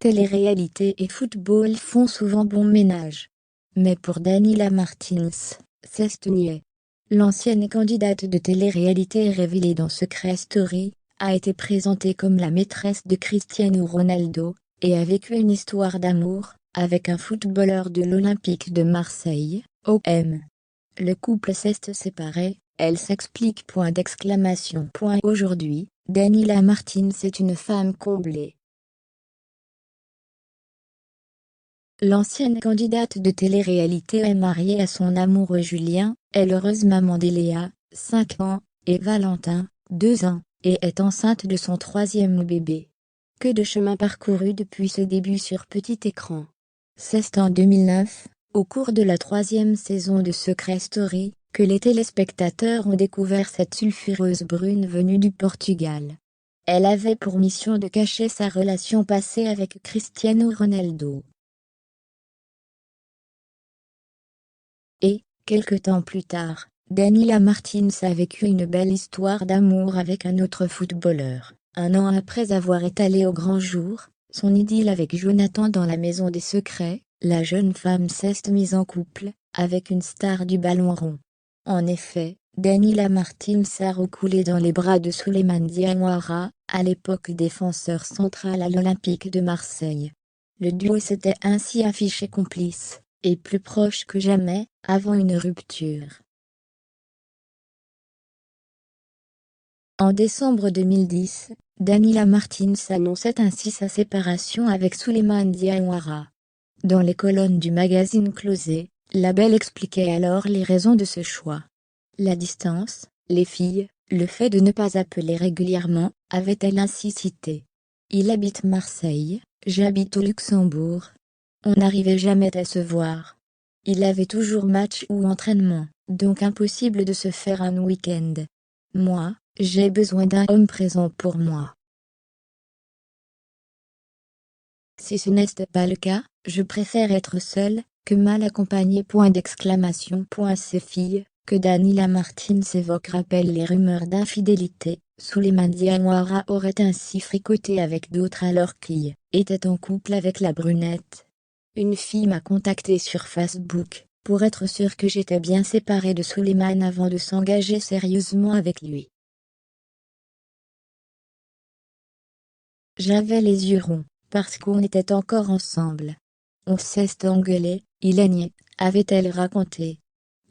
Télé-réalité et football font souvent bon ménage. Mais pour Daniela Martins, c'est niais. L'ancienne candidate de télé-réalité révélée dans Secret Story, a été présentée comme la maîtresse de Cristiano Ronaldo, et a vécu une histoire d'amour, avec un footballeur de l'Olympique de Marseille, OM. Le couple s'est séparé, elle s'explique. Aujourd'hui, Daniela Martins est une femme comblée. L'ancienne candidate de télé-réalité est mariée à son amoureux Julien, est l'heureuse maman d'Eléa, 5 ans, et Valentin, 2 ans, et est enceinte de son 3e bébé. Que de chemin parcouru depuis ce début sur petit écran. C'est en 2009, au cours de la 3e saison de Secret Story, que les téléspectateurs ont découvert cette sulfureuse brune venue du Portugal. Elle avait pour mission de cacher sa relation passée avec Cristiano Ronaldo. Et, quelque temps plus tard, Daniela Martins a vécu une belle histoire d'amour avec un autre footballeur. 1 an après avoir étalé au grand jour son idylle avec Jonathan dans La Maison des Secrets, la jeune femme s'est mise en couple avec une star du ballon rond. En effet, Daniela Martins a recoulé dans les bras de Souleymane Diawara, à l'époque défenseur central à l'Olympique de Marseille. Le duo s'était ainsi affiché complice, et plus proche que jamais, avant une rupture. En décembre 2010, Daniela Martins annonçait ainsi sa séparation avec Souleymane Diawara. Dans les colonnes du magazine Closé, la belle expliquait alors les raisons de ce choix. La distance, les filles, le fait de ne pas appeler régulièrement, avait-elle ainsi cité. Il habite Marseille, j'habite au Luxembourg. On n'arrivait jamais à se voir. Il avait toujours match ou entraînement, donc impossible de se faire un week-end. Moi, j'ai besoin d'un homme présent pour moi. Si ce n'est pas le cas, je préfère être seule, que mal accompagnée. Ces filles, que Daniela Martins évoque rappellent les rumeurs d'infidélité. Souleymane Diawara aurait ainsi fricoté avec d'autres alors qu'il était en couple avec la brunette. Une fille m'a contacté sur Facebook, pour être sûre que j'étais bien séparée de Souleymane avant de s'engager sérieusement avec lui. J'avais les yeux ronds, parce qu'on était encore ensemble. On s'est engueulé, il a nié, avait-elle raconté.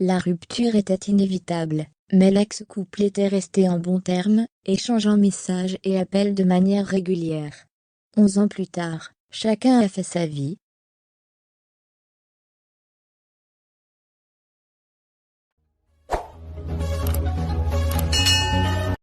La rupture était inévitable, mais l'ex-couple était resté en bons termes, échangeant messages et appels de manière régulière. 11 ans plus tard, chacun a fait sa vie,